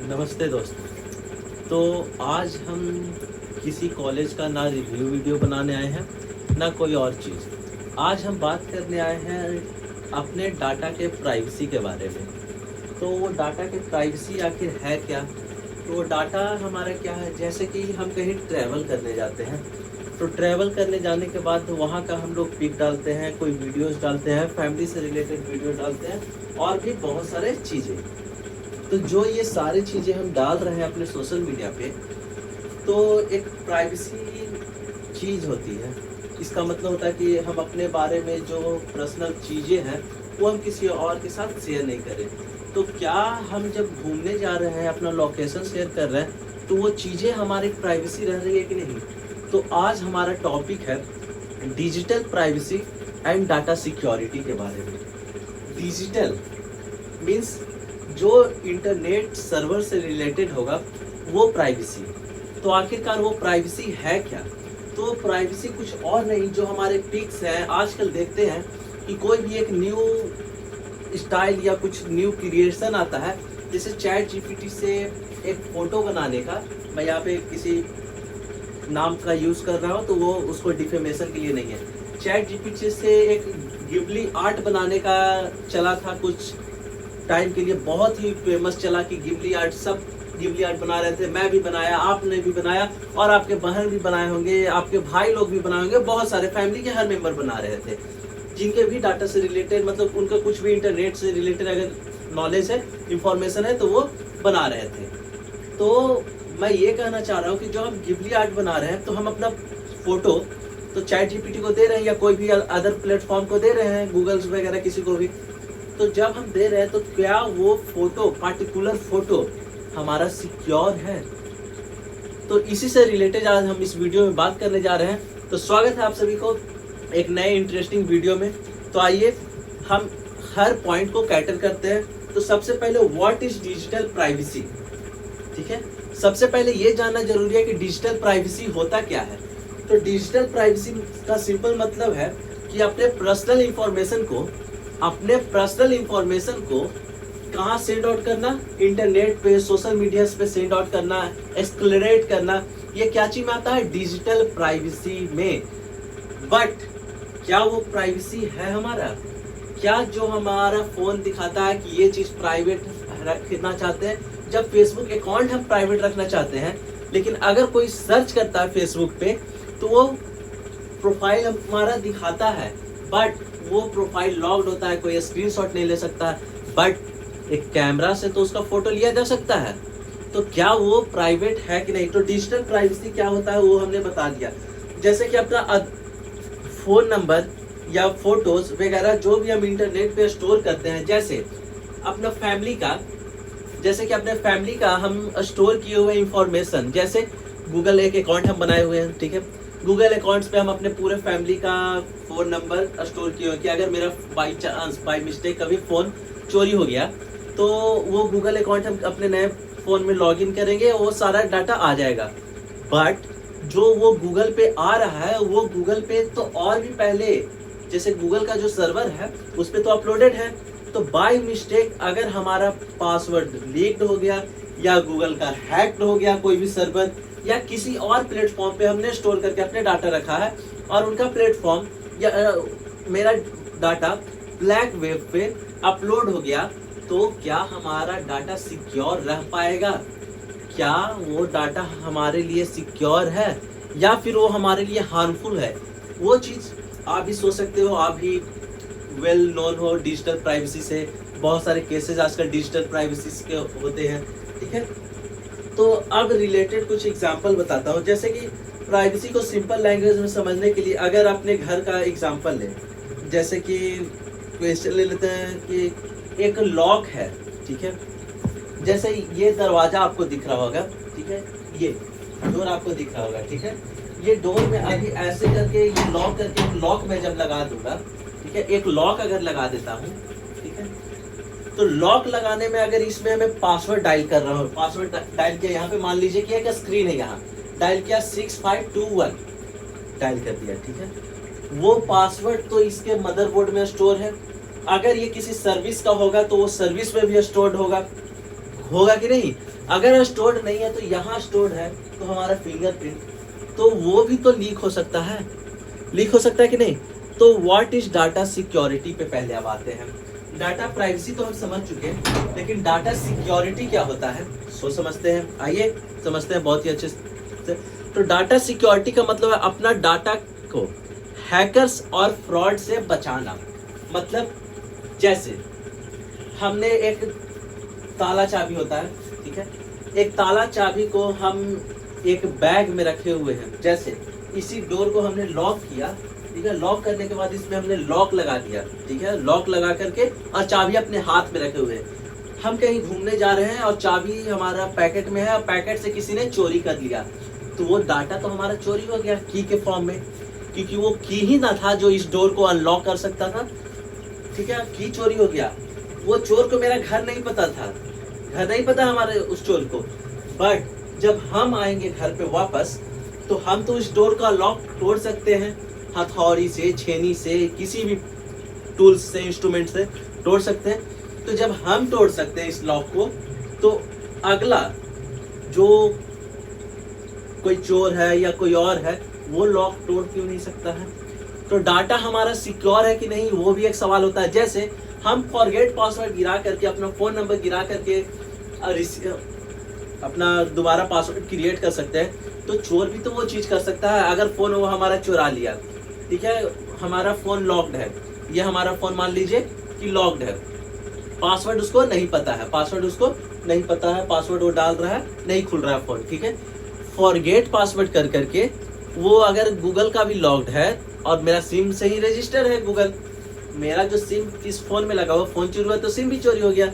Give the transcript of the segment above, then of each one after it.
नमस्ते दोस्तों। तो आज हम किसी कॉलेज का ना रिव्यू वीडियो बनाने आए हैं ना कोई और चीज़। आज हम बात करने आए हैं अपने डाटा के प्राइवेसी के बारे में। तो वो डाटा के प्राइवेसी आखिर है क्या? तो वो डाटा हमारा क्या है, जैसे कि हम कहीं ट्रैवल करने जाते हैं तो ट्रैवल करने जाने के बाद वहाँ का हम लोग पिक डालते हैं, कोई वीडियोस डालते हैं, फैमिली से रिलेटेड वीडियो डालते हैं और भी बहुत सारे चीज़ें। तो जो ये सारी चीज़ें हम डाल रहे हैं अपने सोशल मीडिया पे, तो एक प्राइवेसी चीज़ होती है। इसका मतलब होता है कि हम अपने बारे में जो पर्सनल चीज़ें हैं वो हम किसी और के साथ शेयर नहीं करें। तो क्या हम जब घूमने जा रहे हैं, अपना लोकेशन शेयर कर रहे हैं, तो वो चीज़ें हमारी प्राइवेसी रह रही है कि नहीं? तो आज हमारा टॉपिक है digital privacy and data security के बारे में। डिजिटल मीन्स जो इंटरनेट सर्वर से रिलेटेड होगा वो प्राइवेसी। तो आखिरकार वो प्राइवेसी है क्या? तो प्राइवेसी कुछ और नहीं, जो हमारे पिक्स हैं। आजकल देखते हैं कि कोई भी एक न्यू स्टाइल या कुछ न्यू क्रिएशन आता है, जैसे चैट जीपीटी से एक फ़ोटो बनाने का, मैं यहाँ पे किसी नाम का यूज़ कर रहा हूँ तो वो उसको डिफेमेशन के लिए नहीं है। चैट जीपीटी से एक गिबली आर्ट बनाने का चला था कुछ टाइम के लिए, बहुत ही फेमस चला कि गिबली आर्ट, सब गिबली आर्ट बना रहे थे। मैं भी बनाया, आपने भी बनाया और आपके बहन भी बनाए होंगे, आपके भाई लोग भी बनाए होंगे, बहुत सारे फैमिली के हर मेंबर बना रहे थे, जिनके भी डाटा से रिलेटेड, मतलब उनका कुछ भी इंटरनेट से रिलेटेड अगर नॉलेज है, इंफॉर्मेशन है, तो वो बना रहे थे। तो मैं ये कहना चाह रहा हूँ कि जो हम गिबली आर्ट बना रहे हैं तो हम अपना फोटो तो चैट जीपीटी को दे रहे हैं या कोई भी अदर प्लेटफॉर्म को दे रहे हैं, गूगल्स वगैरह किसी को भी। तो जब हम दे रहे हैं तो क्या वो फोटो, पार्टिकुलर फोटो हमारा सिक्योर है? तो इसी से रिलेटेड आज हम इस वीडियो में बात करने जा रहे हैं। तो स्वागत है आप सभी को एक नए इंटरेस्टिंग वीडियो में। तो आइए हम हर पॉइंट को कैटर करते हैं। तो सबसे पहले व्हाट इज डिजिटल प्राइवेसी, ठीक है। सबसे पहले ये जानना जरूरी है कि डिजिटल प्राइवेसी होता क्या है। तो डिजिटल प्राइवेसी का सिंपल मतलब है कि अपने पर्सनल इंफॉर्मेशन को कहाँ सेंड आउट करना, इंटरनेट पे, सोशल मीडिया पे सेंड आउट करना, एक्सप्लोरेट करना। ये क्या चीज में आता है? डिजिटल प्राइवेसी में। बट क्या वो प्राइवेसी है हमारा? क्या जो हमारा फोन दिखाता है कि ये चीज प्राइवेट रखना चाहते हैं, जब फेसबुक अकाउंट हम प्राइवेट रखना चाहते हैं, लेकिन अगर कोई सर्च करता है फेसबुक पे तो वो प्रोफाइल हमारा दिखाता है, बट वो प्रोफाइल लॉक्ड होता है, कोई स्क्रीनशॉट नहीं ले सकता। बट एक कैमरा से तो उसका फोटो लिया जा सकता है। तो क्या वो प्राइवेट है कि नहीं? तो डिजिटल प्राइवेसी क्या होता है वो हमने बता दिया। जैसे कि अपना फोन नंबर या फोटोज वगैरह जो भी हम इंटरनेट पे स्टोर करते हैं, जैसे अपना फैमिली का, जैसे कि अपने फैमिली का हम स्टोर किए हुए इंफॉर्मेशन, जैसे गूगल एक अकाउंट हम बनाए हुए हैं, ठीक है। गूगल अकाउंट्स पे हम अपने पूरे फैमिली का फ़ोन नंबर स्टोर किए हुए कि अगर मेरा बाई चांस, बाई मिस्टेक कभी फ़ोन चोरी हो गया तो वो गूगल अकाउंट हम अपने नए फ़ोन में लॉगिन करेंगे, वो सारा डाटा आ जाएगा। बट जो वो गूगल पे आ रहा है, वो गूगल पे तो और भी पहले, जैसे गूगल का जो सर्वर है उस पर तो अपलोडेड है। तो बाय मिस्टेक अगर हमारा पासवर्ड लीक्ड हो गया या गूगल का हैक्ड हो गया कोई भी सर्वर, या किसी और प्लेटफॉर्म पे हमने स्टोर करके अपने डाटा रखा है और उनका प्लेटफॉर्म या मेरा डाटा ब्लैक वेब पे अपलोड हो गया, तो क्या हमारा डाटा सिक्योर रह पाएगा? क्या वो डाटा हमारे लिए सिक्योर है या फिर वो हमारे लिए हार्मफुल है? वो चीज़ आप भी सोच सकते हो। आप भी वेल नोन हो डिजिटल प्राइवेसी से, बहुत सारे केसेस आजकल डिजिटल प्राइवेसी के होते हैं, ठीक है। तो अब रिलेटेड कुछ एग्जांपल बताता हूँ। जैसे कि प्राइवेसी को सिंपल लैंग्वेज में समझने के लिए अगर अपने घर का एग्जांपल लें, जैसे कि क्वेश्चन ले लेते हैं कि एक लॉक है, ठीक है। जैसे ये दरवाजा आपको दिख रहा होगा, ठीक है, ये डोर आपको दिख रहा होगा, ठीक है। ये डोर में अभी ऐसे करके ये लॉक करके एक लॉक में जब लगा दूंगा, ठीक है, एक लॉक अगर लगा देता हूँ, ठीक है, तो लॉक लगाने में अगर इसमें मैं पासवर्ड डायल कर रहा हूँ, पासवर्ड डायल किया, यहाँ पे मान लीजिए कि एक स्क्रीन है, यहाँ डायल किया 6521 डायल कर दिया, ठीक है। वो पासवर्ड तो इसके मदरबोर्ड में स्टोर है। अगर ये किसी सर्विस का होगा तो वो सर्विस में भी स्टोर्ड होगा। होगा कि नहीं? अगर स्टोर्ड नहीं है तो यहाँ स्टोर्ड है, तो हमारा फिंगरप्रिंट, तो वो भी तो लीक हो सकता है, लीक हो सकता है कि नहीं? तो व्हाट इज डाटा सिक्योरिटी पे पहले अब आते हैं। डाटा प्राइवेसी तो हम समझ चुके हैं, लेकिन डाटा सिक्योरिटी क्या होता है सो समझते हैं। आइए समझते हैं बहुत ही अच्छे से। तो डाटा सिक्योरिटी का मतलब है अपना डाटा को हैकर्स और फ्रॉड से बचाना। मतलब जैसे हमने एक ताला चाबी होता है, ठीक है, एक ताला चाबी को हम एक बैग में रखे हुए हैं, जैसे इसी डोर को हमने लॉक किया, ठीक है, लॉक करने के बाद इसमें हमने लॉक लगा दिया, ठीक है, लॉक लगा करके और चाबी अपने हाथ में रखे हुए हैं। हम कहीं घूमने जा रहे हैं और चाबी हमारा पैकेट में है और पैकेट से किसी ने चोरी कर लिया, तो वो डाटा तो हमारा चोरी हो गया की के फॉर्म में, क्योंकि वो की ही ना था जो इस डोर को अनलॉक कर सकता था, ठीक है, की चोरी हो गया। वो चोर को मेरा घर नहीं पता था, घर नहीं पता हमारे उस चोर को, बट जब हम आएंगे घर पे वापस तो हम तो इस डोर का लॉक तोड़ सकते हैं, हथौड़ी से, छेनी से, किसी भी टूल्स से, इंस्ट्रूमेंट से तोड़ सकते हैं। तो जब हम तोड़ सकते हैं इस लॉक को, तो अगला जो कोई चोर है या कोई और है वो लॉक तोड़ क्यों नहीं सकता है? तो डाटा हमारा सिक्योर है कि नहीं, वो भी एक सवाल होता है। जैसे हम फॉरगेट पासवर्ड गिरा करके, अपना फोन नंबर गिरा करके अपना दोबारा पासवर्ड क्रिएट कर सकते हैं, तो चोर भी तो वो चीज कर सकता है। अगर फोन वो हमारा चुरा लिया, ठीक है, हमारा फोन लॉक्ड है, ये हमारा फोन मान लीजिए कि लॉक्ड है, पासवर्ड उसको नहीं पता है, पासवर्ड उसको नहीं पता है, पासवर्ड वो डाल रहा है, नहीं खुल रहा है फोन, ठीक है, फॉरगेट पासवर्ड कर करके वो अगर गूगल का भी लॉक्ड है और मेरा सिम से ही रजिस्टर है गूगल, मेरा जो सिम इस फोन में लगा हुआ, फोन चोरी हुआ तो सिम भी चोरी हो गया,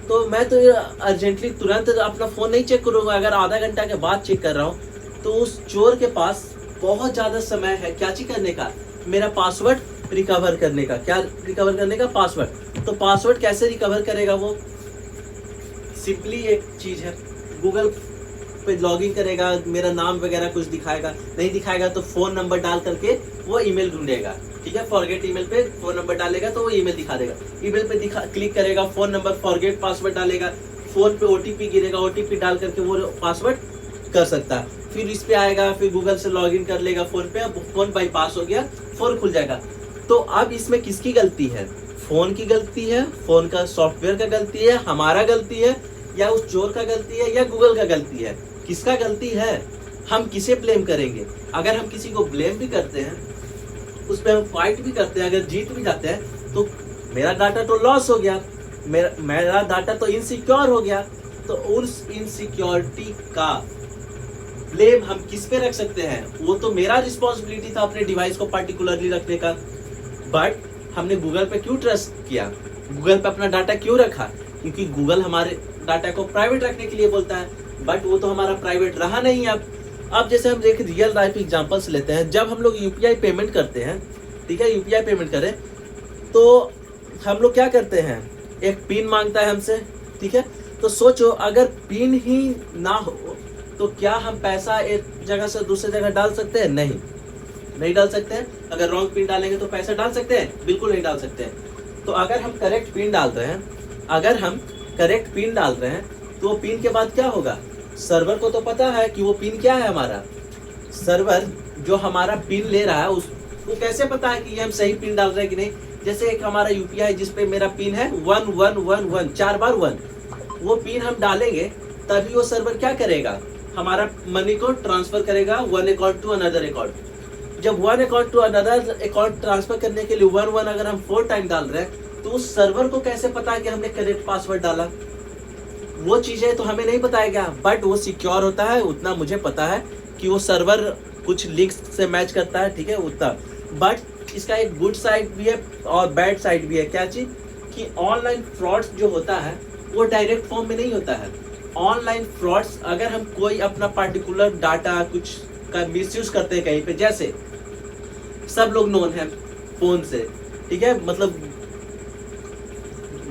तो मैं तो अर्जेंटली तुरंत अपना फोन नहीं चेक करूंगा। अगर आधा घंटा के बाद चेक कर रहा हूँ तो उस चोर के पास बहुत ज्यादा समय है क्या चीज करने का, मेरा पासवर्ड रिकवर करने का। क्या रिकवर करने का? पासवर्ड। तो पासवर्ड कैसे रिकवर करेगा? वो सिंपली एक चीज है, गूगल पे लॉगिन करेगा, मेरा नाम वगैरह कुछ दिखाएगा, नहीं दिखाएगा तो फोन नंबर डाल करके वो ईमेल ढूंढेगा, ठीक है, फॉरगेट ईमेल पे फोन नंबर डालेगा तो वो ईमेल दिखा देगा, ईमेल पे क्लिक करेगा, फोन नंबर, फॉरगेट पासवर्ड डालेगा, फोन पे ओटीपी गिरेगा, ओटीपी डाल करके वो पासवर्ड कर सकता है। फिर इस पे आएगा, फिर गूगल से लॉगिन कर लेगा फोन पे, फोन बाईपास हो गया, फोन खुल जाएगा। तो अब इसमें किसकी गलती है? फोन की गलती है, फोन का सॉफ्टवेयर का गलती है, हमारा गलती है, या उस चोर का गलती है, या गूगल का गलती है? किसका गलती है? हम किसे ब्लेम करेंगे? अगर हम किसी को ब्लेम भी करते हैं, उस पर हम फाइट भी करते हैं, अगर जीत भी जाते हैं, तो मेरा डाटा तो लॉस हो गया, मेरा डाटा तो इनसिक्योर हो गया। तो उस इनसिक्योरिटी का ब्लेम हम किस पे रख सकते हैं? वो तो मेरा रिस्पॉन्सिबिलिटी था अपने डिवाइस को पार्टिकुलरली रखने का, बट हमने गूगल पे क्यों ट्रस्ट किया? गूगल पे अपना डाटा क्यों रखा? क्योंकि गूगल हमारे डाटा को प्राइवेट रखने के लिए बोलता है, बट वो तो हमारा प्राइवेट रहा नहीं। अब जैसे हम एक रियल लाइफ एग्जांपल्स लेते हैं, जब हम लोग यूपीआई पेमेंट करते हैं, ठीक है, यूपीआई पेमेंट करें तो हम लोग क्या करते हैं, एक पिन मांगता है हमसे, ठीक है, तो सोचो अगर पिन ही ना हो तो क्या हम पैसा एक जगह से दूसरी जगह डाल सकते हैं? नहीं डाल सकते हैं। अगर रॉन्ग पिन डालेंगे तो पैसा डाल सकते हैं? बिल्कुल नहीं डाल सकते हैं। तो अगर हम करेक्ट पिन डाल रहे हैं, तो वो पिन के बाद क्या होगा? सर्वर को तो पता है कि वो पिन क्या है हमारा, सर्वर जो हमारा पिन ले रहा है उसको कैसे पता है कि ये हम सही पिन डाल रहे हैं कि नहीं? जैसे एक हमारा यूपीआई जिसपे मेरा पिन है 1111, 4 बार 1, वो पिन हम डालेंगे तभी वो सर्वर क्या करेगा, हमारा मनी को ट्रांसफर करेगा one account to another account. जब one account to another account transfer करने के लिए 11 अगर हम 4 टाइम डाल रहे हैं, तो उस सर्वर को कैसे पता है कि हमने करेक्ट पासवर्ड डाला? वो चीजें तो हमें नहीं बताएगा, बट वो सिक्योर होता है, उतना मुझे पता है कि वो सर्वर कुछ लिंक्स से मैच करता है, ठीक है, उतना। बट इसका एक गुड साइड भी है और बैड साइड भी है। क्या चीज? कि ऑनलाइन फ्रॉड्स जो होता है वो डायरेक्ट फॉर्म में नहीं होता है। ऑनलाइन फ्रॉड्स अगर हम कोई अपना पार्टिकुलर डाटा कुछ का मिसयूज करते हैं कहीं पे, जैसे सब लोग नोन है फोन से, ठीक है, मतलब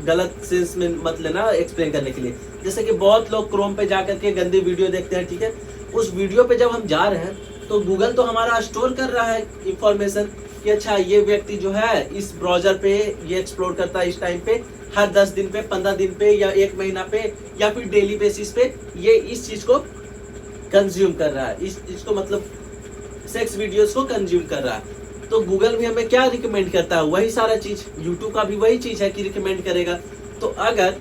गलत सेंस में मत लेना एक्सप्लेन करने के लिए, जैसे कि बहुत लोग क्रोम पे जाकर के गंदी वीडियो देखते हैं, ठीक है, उस वीडियो पे जब हम जा रहे हैं तो गूगल तो हमारा स्टोर कर रहा है इंफॉर्मेशन कि अच्छा ये व्यक्ति जो है इस ब्राउजर पे ये एक्सप्लोर करता है इस टाइम पे, हर 10 दिन पे, 15 दिन पे या 1 महीना पे या फिर डेली बेसिस पे ये इस चीज को कंज्यूम कर रहा है, इस चीज को मतलब सेक्स वीडियोस को कंज्यूम कर रहा है। तो गूगल भी हमें क्या रिकमेंड करता है, वही सारा चीज, यूट्यूब का भी वही चीज है कि रिकमेंड करेगा। तो अगर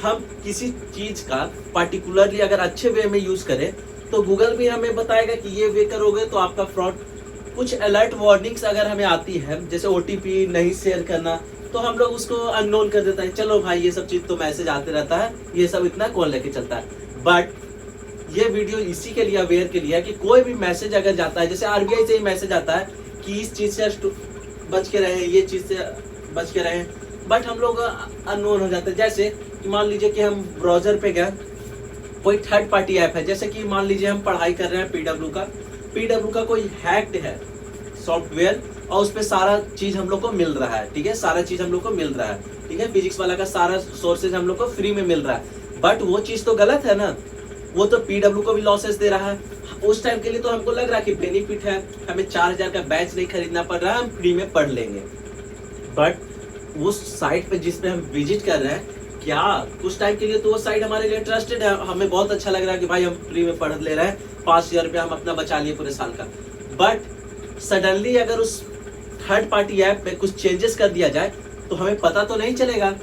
हम किसी चीज का पार्टिकुलरली अगर अच्छे वे में यूज करें तो गूगल भी हमें बताएगा कि ये वे करोगे तो आपका फ्रॉड, कुछ अलर्ट वार्निंग्स अगर हमें आती है जैसे ओटीपी नहीं शेयर करना, तो हम लोग उसको अननोन कर देता है, चलो भाई ये सब चीज तो मैसेज आते रहता है, ये सब इतना कौन लेके चलता है। बट ये वीडियो इसी के लिए अवेयर के लिए है कि कोई भी मैसेज अगर जाता है, जैसे आरबीआई से ही मैसेज आता है कि इस चीज से बच के रहे, ये चीज से बच के रहे, बट हम लोग अननोन हो जाते हैं। जैसे कि मान लीजिए कि हम ब्राउजर पे गए, कोई थर्ड पार्टी ऐप है, जैसे कि मान लीजिए हम पढ़ाई कर रहे हैं पीडब्ल्यू का कोई हैक्ड है सॉफ्टवेयर और उस पर सारा चीज हम लोग को मिल रहा है, ठीक है, सारा चीज हम लोग को मिल रहा है, ठीक है, फिजिक्स वाला का सारा सोर्सेज हम लोग को फ्री में मिल रहा है, बट वो चीज तो गलत है ना, वो तो पीडब्ल्यू को भी लॉसेस दे रहा है। उस टाइम के लिए तो हमको लग रहा है कि बेनिफिट है, हमें 4000 का बैच नहीं खरीदना पड़ रहा है, हम फ्री में पढ़ लेंगे। बट उस साइट पे जिस पे हम विजिट कर रहे हैं, क्या कुछ टाइम के लिए तो वो साइट हमारे लिए ट्रस्टेड है, हमें बहुत अच्छा लग रहा है कि भाई हम फ्री में पढ़ ले रहे हैं, 5000 रुपया हम अपना बचा लिए पूरे साल का। बट सडनली अगर उस थर्ड पार्टी ऐप में कुछ चेंजेस कर दिया जाए तो हमें पता तो नहीं चलेगा,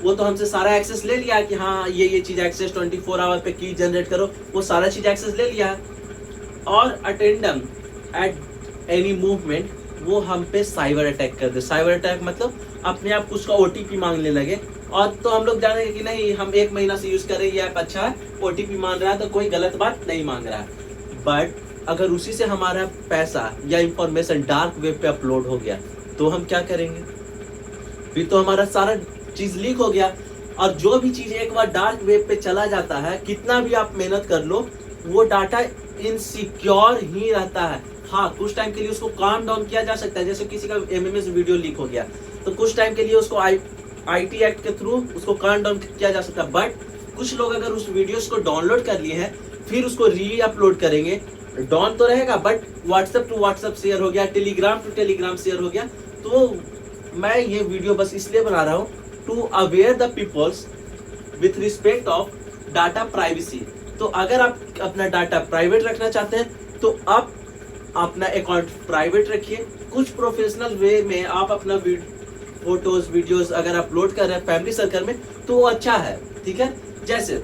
वो तो हमसे सारा एक्सेस ले लिया कि हाँ ये चीज एक्सेस 24 आवर पे की जनरेट करो, वो सारा चीज एक्सेस ले लिया। और अटेंडम एट एनी मूवमेंट वो हम पे साइबर अटैक कर दे। साइबर अटैक मतलब अपने आप उसका ओटीपी मांगने लगे, और तो हम लोग जानेंगे कि नहीं हम 1 महीना से यूज कर रहे हैं, ये ऐप अच्छा है, ओटीपी मांग रहा है तो कोई गलत बात नहीं मांग रहा है। बट अगर उसी से हमारा पैसा या इंफॉर्मेशन डार्क वेब पे अपलोड हो गया तो हम क्या करेंगे, फिर तो हमारा सारा चीज लीक हो गया। और जो भी चीज एक बार डार्क वेब पे चला जाता है, कितना भी आप मेहनत कर लो, वो डाटा इनसिक्योर ही रहता है। हाँ, कुछ टाइम के लिए उसको काम डाउन किया जा सकता है, जैसे किसी का एमएमएस वीडियो लीक हो गया तो कुछ टाइम के लिए उसको आईटी एक्ट के थ्रू उसको काम डाउन किया जा सकता है। बट कुछ लोग अगर उस वीडियोस को डाउनलोड कर लिए हैं फिर उसको री अपलोड करेंगे, डाउन तो रहेगा but WhatsApp to WhatsApp share हो गया, टेलीग्राम टू टेलीग्राम शेयर हो गया। तो मैं ये वीडियो बस इसलिए बना रहा हूँ to aware the peoples with respect of data privacy. तो अगर आप अपना डाटा प्राइवेट रखना चाहते हैं तो आप अपना अकाउंट प्राइवेट रखिए। कुछ प्रोफेशनल वे में आप अपना फोटोज वीडियोस अगर अपलोड कर रहे हैं फैमिली सर्कल में तो वो अच्छा है, ठीक है। जैसे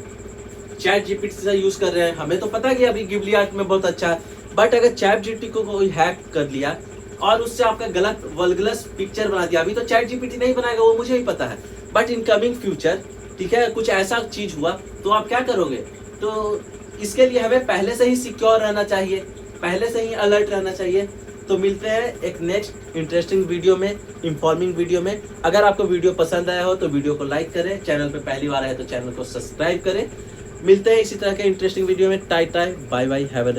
चैट जीपीटी से यूज कर रहे हैं, हमें तो पता है कि अभी गिबली आर्ट में बहुत अच्छा है, बट अगर चैट जीपीटी को कोई हैक कर लिया और उससे आपका गलत वल्गरस पिक्चर बना दिया, अभी तो चैट जीपीटी नहीं बनाएगा, वो मुझे ही पता है, बट इन कमिंग फ्यूचर, ठीक है, कुछ ऐसा चीज हुआ तो आप क्या करोगे। तो इसके लिए हमें पहले से ही सिक्योर रहना चाहिए, पहले से ही अलर्ट रहना चाहिए। तो मिलते हैं एक नेक्स्ट इंटरेस्टिंग वीडियो में, इंफॉर्मिंग वीडियो में। अगर आपको वीडियो पसंद आया हो तो वीडियो को लाइक करें, चैनल पे पहली बार आए तो चैनल को सब्सक्राइब करें। मिलते हैं इसी तरह के इंटरेस्टिंग वीडियो में। Tata, bye bye, have a